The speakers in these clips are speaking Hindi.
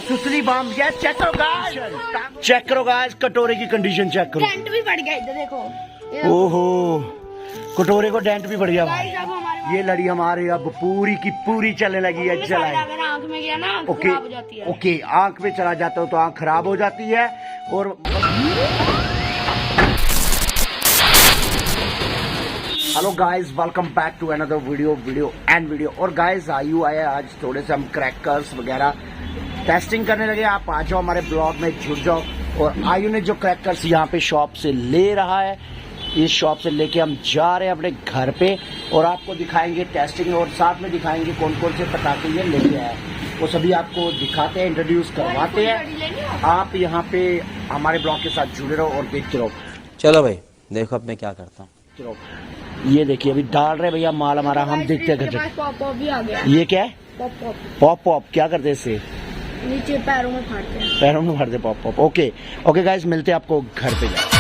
सुसली बम ये चेक करो गाइस, चेक करो गाइस कटोरे की कंडीशन चेक करो। डेंट भी बढ़ गया इधर देखो। ओहो कटोरे को डेंट भी बढ़ गया। गाइस अब हमारे ये लड़ी हमारे अब पूरी की पूरी चलने लगी है। चलाए अगर आंख में गया ना ओके खराब हो जाती है। ओके आंख में चला जाता हो तो आंख खराब हो जाती है। और hello guys welcome back to another video. और गाइस आयु आया आज थोड़े से हम क्रैकर्स वगैरह टेस्टिंग करने लगे। आप आ जाओ हमारे ब्लॉग में जुड़ जाओ। और आयु ने जो क्रैकर्स यहाँ पे शॉप से ले रहा है, इस शॉप से लेके हम जा रहे हैं अपने घर पे और आपको दिखाएंगे टेस्टिंग और साथ में दिखाएंगे कौन कौन से पटाखे ये लेके आए, वो सभी आपको दिखाते हैं, इंट्रोड्यूस करवाते हैं। आप यहाँ पे हमारे ब्लॉग के साथ जुड़े रहो और देखते रहो। चलो भाई देखो अब मैं क्या करता हूँ। चलो ये देखिए अभी डाल रहे भैया माल हमारा, हम देखते हैं। पॉप भी आ गया। ये क्या है? पॉप पॉप क्या करते हैं इससे? नीचे पैरों में फाड़ते हैं। पैरों में फाड़ते pop pop. Okay okay guys मिलते हैं आपको घर पे जाए।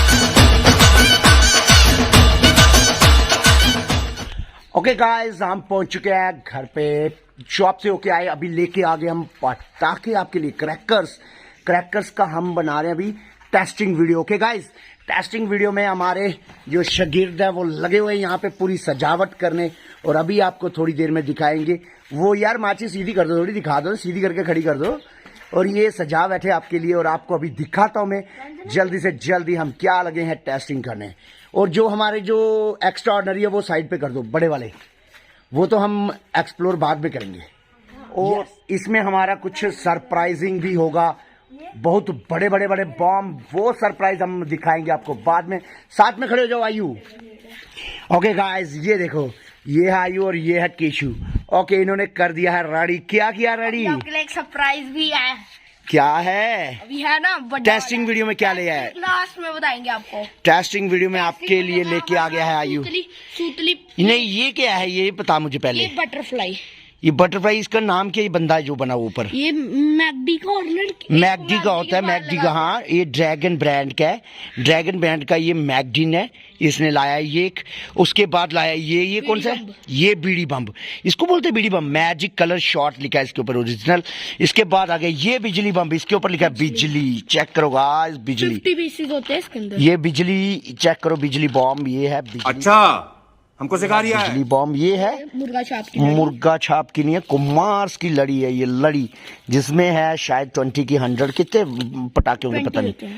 ओके गाइस हम पहुंच चुके हैं घर पे, शॉप से होके आए, अभी लेके आ गए हम पटाखे आपके लिए क्रैकर्स का हम बना रहे हैं अभी testing video. Okay guys testing video में हमारे जो शागिर्द है वो लगे हुए हैं यहाँ पे पूरी सजावट करने और अभी आपको थोड़ी देर में दिखाएंगे। वो यार माची सीधी कर दो, थोड़ी दिखा दो, सीधी करके खड़ी कर दो। और ये सजा बैठे आपके लिए और आपको अभी दिखाता हूं मैं जल्दी से जल्दी हम क्या लगे हैं टेस्टिंग करने। और जो हमारे जो एक्स्ट्रा ऑर्डिनरी है वो साइड पे कर दो, बड़े वाले वो तो हम एक्सप्लोर बाद में करेंगे। और इसमें हमारा कुछ सरप्राइजिंग भी होगा, बहुत बड़े बॉम्ब, वो सरप्राइज हम दिखाएंगे आपको बाद में। साथ में खड़े हो जाओ आयु। ओके गाइस ये देखो ये है आयु और ये है केशु। ओके इन्होंने कर दिया है रेडी। क्या किया रेडी? आपके लिए एक सरप्राइज भी है। क्या है? अभी है ना टेस्टिंग वीडियो में क्या ले आया है? लास्ट में बताएंगे आपको। टेस्टिंग वीडियो में आपके लिए लेके आ गया है आयु। सूतली नहीं ये क्या है ये बता मुझे पहले। ये बटरफ्लाई। ये बटरफ्लाई इसका नाम क्या? ये बंदा है जो बना हुआ ऊपर। ये मैगडी का मैगडी का होता है, मैगडी का। हाँ ये ड्रैगन ब्रांड का है, ड्रैगन ब्रांड का ये मैगडी है, इसने लाया ये एक। उसके बाद लाया ये कौन सा है? ये बीड़ी बम्ब, इसको बोलते हैं बीड़ी बम्ब। मैजिक कलर शॉट लिखा है इसके ऊपर ओरिजिनल। इसके बाद आ गया ये बिजली बम्ब, इसके ऊपर लिखा है बिजली। चेक करो गाइस बिजली 50 पीसेस होते हैं इसके अंदर। ये बिजली चेक करो, बिजली बॉम्ब ये है बिजली। अच्छा हमको सिखा रहा है। बिजली बॉम्ब ये है मुर्गा छाप की नहीं है, कुमार्स की लड़ी है ये लड़ी, जिसमें है शायद 20 की 100 कितने पटाखे होंगे पता नहीं।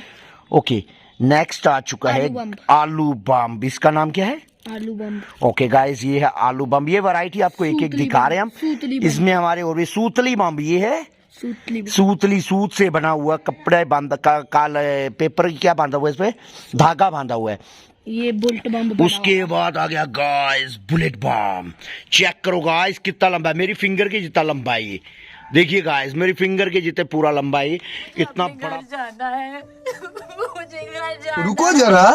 ओके नेक्स्ट आ चुका है आलू बम। इसका नाम क्या है? आलू बम। ओके गाइस ये है आलू बम। ये वैरायटी आपको एक एक दिखा रहे हैं हम। इसमें हमारे और भी सूतली बम, ये है सूतली, सूत से बना हुआ, कपड़े बांधा काले पेपर क्या बांधा हुआ है, इस पे धागा बांधा हुआ है। ये बुलेट बम। उसके बाद आ गया गाइस बुलेट बम। चेक करो गाइस कितना लंबा है, मेरी फिंगर के जितना लंबा है ये। देखिए गाइस मेरी फिंगर के जितने पूरा लंबा है, इतना बड़ा। जाना है मुझे घर जाना। रुको जरा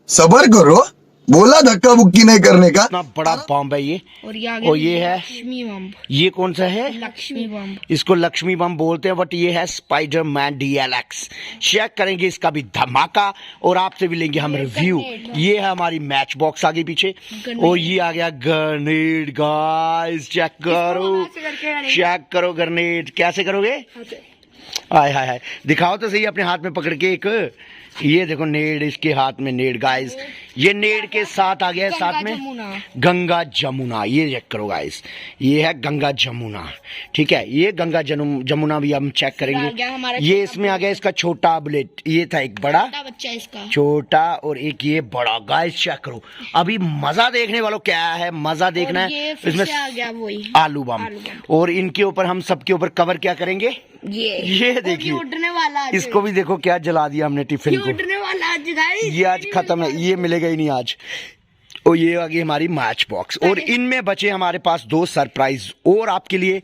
सब्र करो, बोला धक्का बुक्की नहीं करने का। इतना बड़ा बम है ये। और ये है लक्ष्मी बम। ये कौन सा है? लक्ष्मी बम। इसको लक्ष्मी बम बोलते हैं, बट ये है स्पाइडरमैन DLX। चेक करेंगे इसका भी धमाका और आपसे भी लेंगे हम रिव्यू। ये है हमारी मैच बॉक्स आगे पीछे और ये आ गया ग्रेनेड। गाइस चेक करो ग्रेनेड कैसे करोगे? हाय हाय हाय दिखाओ तो सही अपने हाथ में पकड़ के एक। ये देखो नेड, इसके हाथ में नेड गाइस। ये नेड के साथ आ गया है साथ में गंगा जमुना। ये चेक करो गाइस ये है गंगा जमुना, ठीक है। ये गंगा जमुना भी हम चेक करेंगे। ये इसमें आ गया इसका छोटा बुलेट, ये था एक बड़ा बच्चा इसका छोटा और एक ये बड़ा। गाइस चेक करो अभी मजा देखने वालों क्या है, मजा देखना है। इसमें आ गया वही आलू बम और इनके ऊपर हम सबके ऊपर कवर क्या करेंगे? ये देखिए उड़ने वाला। इसको भी देखो क्या जला दिया हमने टिफिन को। उड़ने वाला आज गाइस, ये आज खत्म है, ये मिलेगा ही नहीं आज। और ये आ गई हमारी मैच बॉक्स और इनमें बचे हमारे पास 2 सरप्राइज और आपके लिए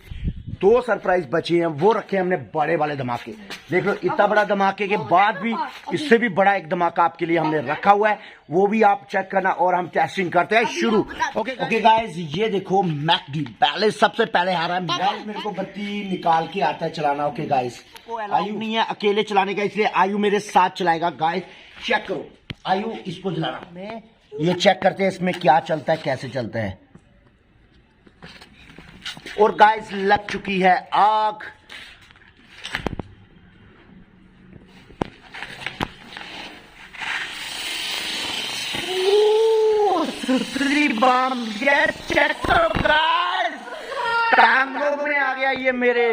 2 सरप्राइज बचे हैं, वो रखे हमने बड़े वाले धमाके। देख लो इतना बड़ा धमाके के बाद भी इससे भी बड़ा एक धमाका आपके लिए हमने रखा हुआ है, वो भी आप चेक करना और हम टेस्टिंग करते हैं शुरू। ओके गाइस ये देखो मैकडी पहले सबसे पहले आ रहा है। गाइस मेरे को बत्ती निकाल के आता है चलाना। ओके गाइस आयु नहीं है अकेले चलाने का, इसलिए आयु मेरे साथ चलाएगा। गाइस चेक करो आयु इसको चलाना, मैं ये चेक करते हैं इसमें क्या चलता है कैसे चलता है। और गाइस लग चुकी है आग सुतली बम। चेक करो गाइस, टांगों में आ गया ये मेरे।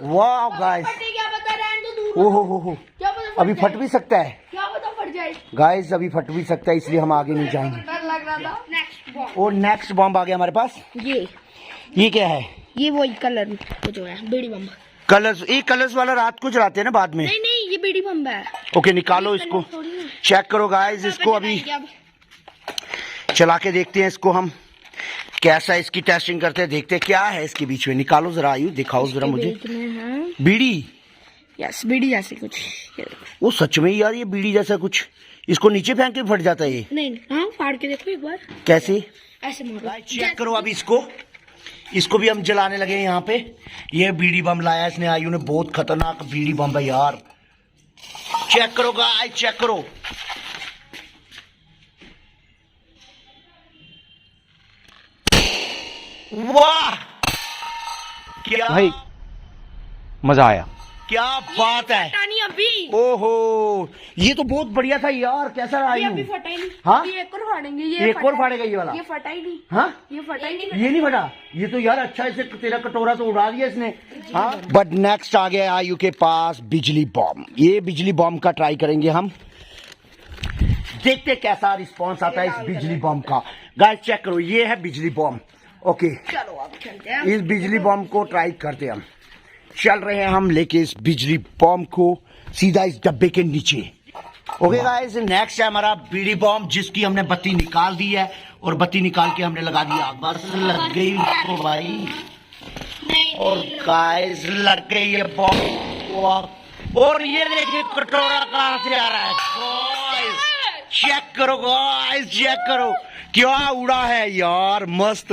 वाह गाइस, क्या पता रहने दो दूर। ओहो, क्या पता अभी फट भी सकता है क्या पता फट जाए। गाइस, अभी फट भी सकता है, इसलिए हम आगे नहीं जाएंगे। डर लग रहा था। Next bomb. और नेक्स्ट बॉम्ब आ गया हमारे पास। ये क्या है? ये वही कलर जो है बीड़ी बम। कलर्स, ये कलर्स वाला रात को चलाते हैं ना बाद में। नहीं ये बीड़ी बम है। ओके, निकालो इसको, चेक करो गाइस, इसको अभी चला के देखते हैं इसको हम कैसा, इसकी टेस्टिंग करते हैं, देखते हैं क्या है इसके बीच में। निकालो जरा, आयु दिखाओ जरा मुझे। बीड़ी, यस बीड़ी जैसे कुछ। वो सच में यार ये बीड़ी जैसा कुछ, इसको नीचे फेंक के फट जाता है ये। नहीं हाँ, फाड़ के देखो एक बार। कैसे? ऐसे मारो। चेक करो अभी इसको भी हम जलाने लगे हैं यहाँ पे। ये बीड़ी बम लाया इसने, आयु ने, बहुत खतरनाक बीड़ी बम है यार। चेक करो गाइस, चेक करो। वाह, क्या भाई मजा आया। क्या बात है। नहीं अभी। ओहो, ये तो बहुत बढ़िया था यार। कैसा रहा ये आयु? अभी फटा ही नहीं। हाँ? ये एक और फाड़ेंगे। ये एक और फाड़ेगा ये वाला? ये फटा ही नहीं। हाँ, ये फटा ही नहीं। ये नहीं फटा। ये तो यार अच्छा, इसे तेरा कटोरा तो उड़ा दिया इसने। हाँ, बट नेक्स्ट आ गया आयु के पास बिजली बॉम्ब। ये बिजली बॉम्ब का ट्राई करेंगे हम, देखते कैसा रिस्पांस आता है इस बिजली बॉम्ब का। गाइस चेक करो, ये है बिजली बॉम्ब। ओके, चलो अब चलते हैं। इस बिजली बॉम्ब को ट्राई करते हैं हम। चल रहे हैं हम लेके इस बिजली बॉम्ब को सीधा इस डब्बे के नीचे। ओके गाइस, नेक्स्ट है हमारा बीड़ी बॉम्ब, जिसकी हमने बत्ती निकाल दी है और बत्ती निकाल के हमने लगा दिया। बस लग गई तो भाई, और गाइस लग गई ये बॉम्ब। और ये देखिए कटोरा कहां से आ रहा है गाइस। चेक करो गाइस, चेक करो क्या उड़ा है यार, मस्त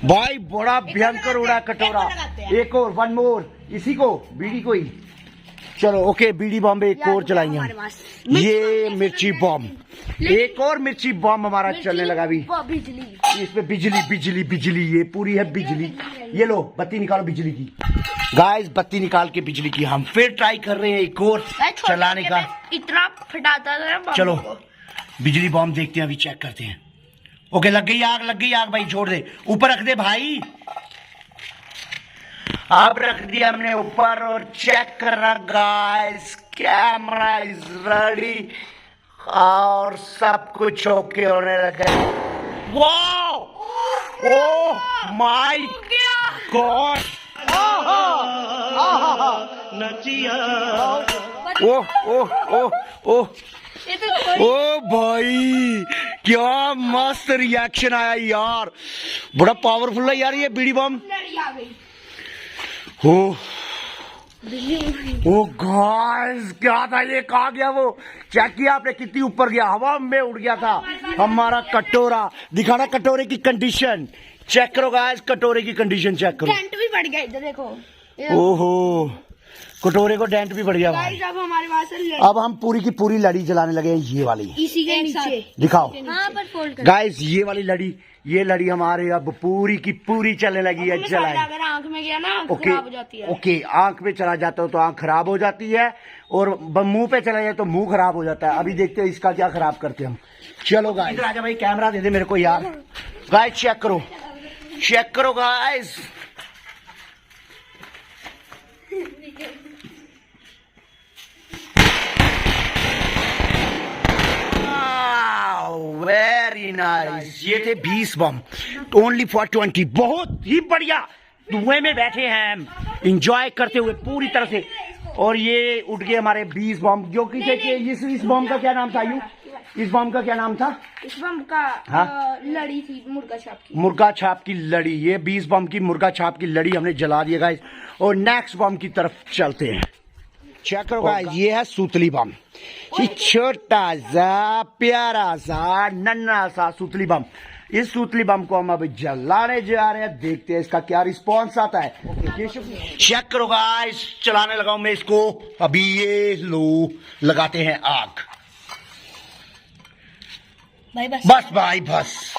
भाई, बड़ा भयंकर उड़ा कटोरा। एक और, वन मोर, इसी को बीड़ी को ही। चलो ओके, बीड़ी बॉम्ब एक और चलाएंगे हम। ये मिर्ची बॉम्ब, एक और मिर्ची बॉम्ब हमारा चलने लगा अभी। बिजली, इसमें बिजली बिजली बिजली, ये पूरी है बिजली। ये लो बत्ती निकालो बिजली की। गाइस बत्ती निकाल के बिजली की हम फिर ट्राई कर रहे हैं एक और चलाने का। इतना फटाता था। चलो बिजली बॉम्ब देखते हैं, अभी चेक करते हैं। ओके, लग गई आग, लग गई आग भाई, छोड़ दे, ऊपर रख दे भाई। अब रख दिया हमने ऊपर और चेक कर रहा गाइस, कैमरा इज रेडी और सब कुछ ओके होने लगा। वाओ, ओह माय गॉड, ओह ओह ओह ओह, ओ भाई क्या मस्त रिएक्शन आया यार, बड़ा पावरफुल है यार ये बीड़ी बम। ओ गाइस, क्या था ये, कहा गया वो? चेक किया आपने कितनी ऊपर गया, हवा में उड़ गया था हमारा कटोरा। दिखाना कटोरे की कंडीशन, चेक करो गाइस, कटोरे की कंडीशन चेक करो। डेंट भी बढ़ गया इधर देखो। ओहो, कटोरे को डेंट भी बढ़ गया भाई। अब हमारे पास अब हम पूरी की पूरी लड़ी जलाने लगे हैं, ये वाली इसी के नीचे दिखाओ। हाँ, पर फोल्ड कर। गाइस ये वाली लड़ी, ये लड़ी हमारे अब पूरी की पूरी चलने लगी है। जलाए अगर आंख में गया ना, आंख ओके खराब हो जाती है। ओके, आंख में चला जाता हो तो आंख खराब हो जाती है, और मुंह पे चला जाए तो मुंह खराब हो जाता है। अभी देखते हैं इसका क्या खराब करते हैं हम। चलो गाइस, राजा भाई कैमरा दे दे मेरे को यार। गाइस चेक करो, चेक करो गाइस, वेरी नाइस। ये थे 20 बम, ओनली फॉर 20। बहुत ही बढ़िया, धुएं में बैठे हैं हम इंजॉय करते हुए पूरी तरह से। और ये उठ गए हमारे 20 बम, जो कि थे कि इस बम का क्या नाम था यू? इस बम का क्या नाम था? इस बम का हाँ? लड़ी थी मुर्गा छाप की। मुर्गा छाप की लड़ी। ये 20 बम की मुर्गा छाप की लड़ी हमने जला दी गाइस, और नेक्स्ट बम की तरफ चलते हैं। चेक करो गाइस, ये है सूतली बम। ये छोटा सा प्यारा सा नन्हा सा सूतली बम। इस सूतली बम को हम अभी जलाने जा रहे हैं, देखते हैं इसका क्या रिस्पांस आता है। चेक करो गाइस, चलाने लगाऊं मैं इसको अभी। ये लो, लगाते हैं आग। भाई बस भाई बस,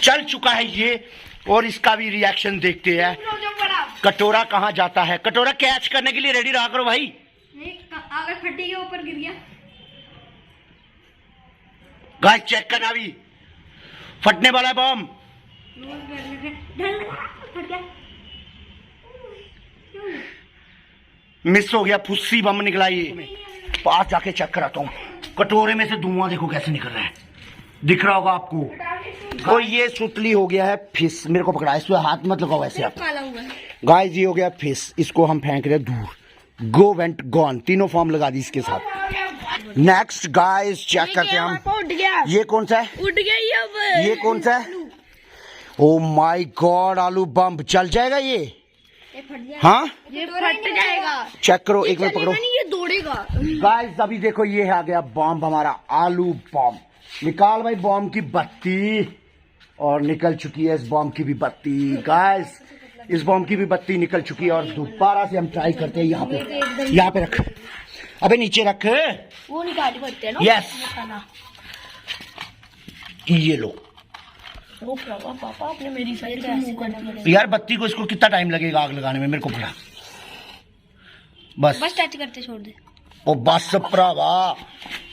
चल चुका है ये, और इसका भी रिएक्शन देखते हैं। कटोरा कहाँ जाता है? कटोरा कैच करने के लिए रेडी रहा करो भाई। अगर फटी के ऊपर गिर गया। गाइस चेक करना अभी। फटने वाला है बम। फट गया। मिस हो गया, फुस्सी बम निकला ये। पास जाके चेक कराता हूँ। कटोरे में से धुआं देखो कैसे निकल रहा है, दिख रहा होगा आपको। तो ये सुतली हो गया है फिश। मेरे को पकड़ा, इसमें हाथ मत लगाओ ऐसे आप। गाइस ये हो गया फिश, इसको हम फेंक रहे हैं दूर। गो वेंट गॉन, तीनों फॉर्म लगा दी इसके साथ। नेक्स्ट गाइस चेक करते हैं हम। उठ गया, ये कौन सा है? उठ गया ये कौन सा है? ओ माय गॉड, आलू बम चल जाएगा ये? हाँ ये फट जाएगा। चेक करो, एक मिनट पकड़ो। ये दौड़ेगा। गाइस अभी देखो ये आ गया बॉम्ब हमारा, आलू बॉम्ब। निकाल भाई बॉम्ब की बत्ती, और निकल चुकी है इस बॉम्ब की भी बत्ती। गाइस इस बॉम्ब की भी बत्ती निकल चुकी है, और दोबारा से हम ट्राई करते हैं। यहाँ पे रख, अबे नीचे रख। वो निकाल पड़ते हैं ना। यस, ये लो। ओ पापा आपने मेरी साइड का ऐसे करना पड़ेगा। यार बत्ती को इसको कितना टाइम लगेगा आग लगाने में, मेरे को पता। बस टच करते छोड़ दे। ओ बस भरावा,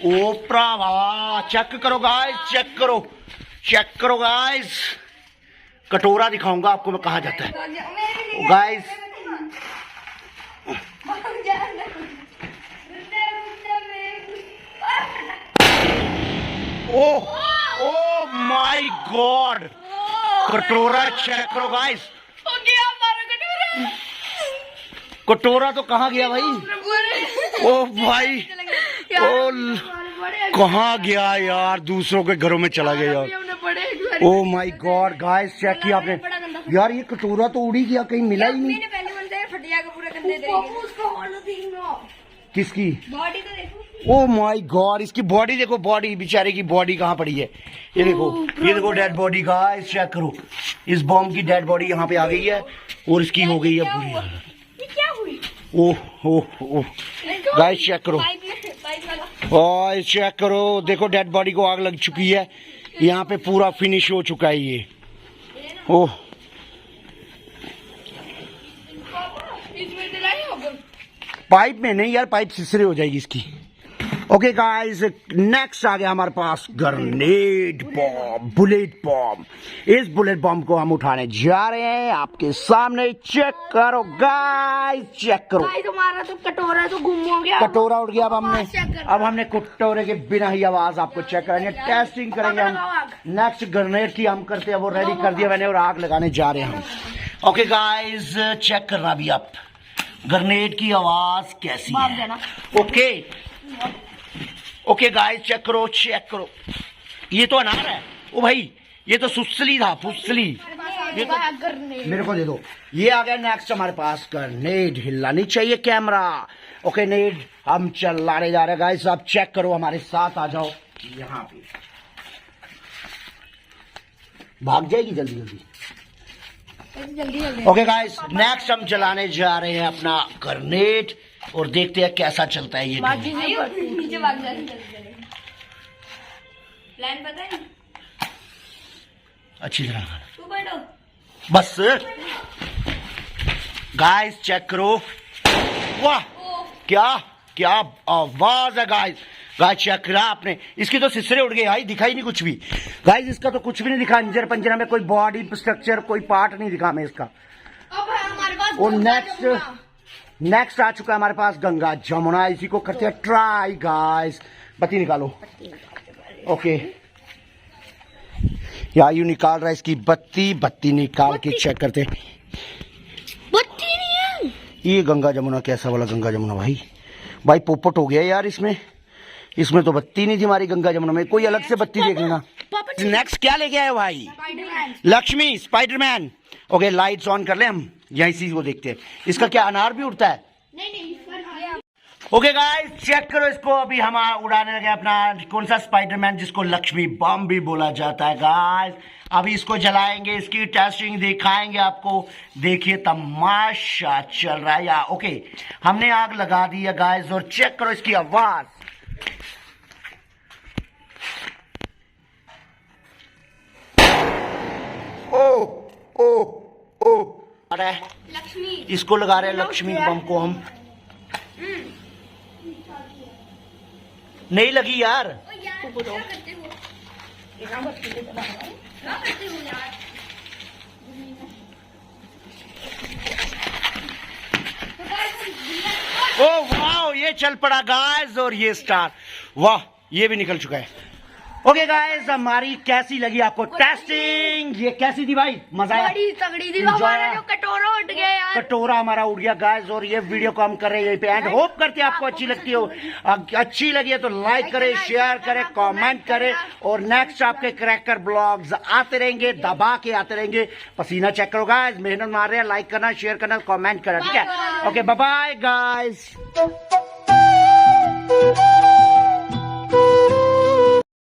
ओ भरावा चेक करो गाइस, चेक करो, चेक करो गाइस। कटोरा दिखाऊंगा आपको मैं कहाँ जाता है guys. Oh oh my god, कटोरा चेक करो गाइस। कटोरा तो कहाँ गया भाई? ओ भाई, ओ कहाँ गया यार, दूसरों के घरों में चला गया यार। Oh my god guys, check किया आपने? यार ये कटोरा तो उड़ी गया, कहीं मिला ही नहीं। किसकी बॉडी तो देखो। ओ माय गॉड, इसकी बॉडी देखो, बॉडी बेचारे की बॉडी कहाँ पड़ी है? ये देखो, ये देखो डेड बॉडी गाइस, चेक करो। इस बॉम्ब की डेड बॉडी यहाँ पे आ गई है, और इसकी हो गई है बुरी हालत। क्या हुई? ओह ओह ओह गाइस चेक करो, और चेक करो, देखो डेड बॉडी को आग लग चुकी है। यहाँ पे पूरा फिनिश हो चुका है ये। ओह पाइप में नहीं यार, पाइप सिसरे हो जाएगी इसकी। ओके गाइस, नेक्स्ट आ गया हमारे पास ग्रेनेड बॉम्ब, बुलेट बॉम्ब। इस बुलेट बॉम्ब को हम उठाने जा रहे हैं आपके सामने। चेक करो गाइस, चेक करो। तुम्हारा तो कटोरा तो गुम हो गया। कटोरा उठ गया। अब हमने कटोरे के बिना ही आवाज आपको चेक करेंगे, टेस्टिंग करेंगे हम। नेक्स्ट ग्रेनेड की हम करते हैं, वो रेडी कर दिया मैंने, और आग लगाने जा रहे हैं हम। ओके गाइस चेक करना भी आप, ग्रेनेड की आवाज कैसी है। ओके ओके गाइस चेक करो, चेक करो। ये तो अनार है। ओ भाई ये तो सुसली था, फुसली। ये तो मेरे को दे दो। ये आ गया नेक्स्ट हमारे पास ग्रेनेड। हिलना नहीं चाहिए कैमरा। ओके नेड हम चलाने जा रहे हैं गाइस, आप चेक करो, हमारे साथ आ जाओ। यहाँ पे भाग जाएगी जल्दी जल्दी। ओके गाइस, नेक्स्ट हम चलाने जा रहे हैं अपना ग्रेनेड, और देखते हैं कैसा चलता है ये। नीचे भाग जा। प्लान पता है? अच्छी तरह तू बैठो। बस गाइस चेक करो, वाह क्या क्या आवाज है गाइस। गाइस चेक करा आपने, इसकी तो सिसरे उड़ गए भाई, दिखाई नहीं कुछ भी। गाइस इसका तो कुछ भी नहीं दिखा, अंजर पंजर में कोई बॉडी स्ट्रक्चर, कोई पार्ट नहीं दिखा हमें इसका। अब हमारे पास और नेक्स्ट आ चुका है हमारे पास गंगा जमुना। इसी को करते हैं ट्राई गाइस। बत्ती निकालो। ओके यार यू निकाल रहा है इसकी बत्ती, बत्ती निकाल के चेक करते। बत्ती नहीं है ये गंगा जमुना, कैसा वाला गंगा जमुना भाई? भाई पोपट हो गया यार इसमें तो बत्ती नहीं थी हमारी गंगा जमुना में। कोई अलग से बत्ती देख लेना। नेक्स्ट क्या लेके आए भाई? Lakshmi, Spiderman. Okay lights on कर ले हम, यही चीज को देखते हैं। इसका क्या अनार भी उड़ता है? नहीं। ओके गाइस चेक करो इसको। अभी हम उड़ाने लगे अपना कौन सा स्पाइडरमैन, जिसको लक्ष्मी बम भी बोला जाता है गाइस। अभी इसको जलाएंगे, इसकी टेस्टिंग दिखाएंगे आपको। देखिए तमाशा चल रहा है या। ओके हमने आग लगा दी है गाइस, और चेक करो इसकी आवाज। ओ ओ ओ अरे लक्ष्मी, इसको लगा रहे हैं लक्ष्मी बम को हम। नहीं लगी यार। क्या करते हो? ओ वाह, ये चल पड़ा गाइस, और ये स्टार, वाह ये भी निकल चुका है। ओके गाइस, हमारी कैसी लगी आपको टेस्टिंग? ये कैसी थी भाई? मजा आया? बड़ी तगड़ी थी। Enjoy हमारा आया? जो कटोरा उठ गया यार। कटोरा हमारा उड़ गया गाइस, और ये वीडियो को हम कर रहे हैं यहीं पे एंड। होप करते हैं आपको अच्छी लगती हो। अच्छी लगी है तो लाइक करें, शेयर करें, कमेंट करें, और नेक्स्ट आपके क्रैकर ब्लॉग्स आते रहेंगे, दबा के आते रहेंगे। पसीना चेक करो गाइस, मेहनत मार रहे हैं। लाइक करना, शेयर करना, कमेंट करना, ठीक है? Okay bye bye guys.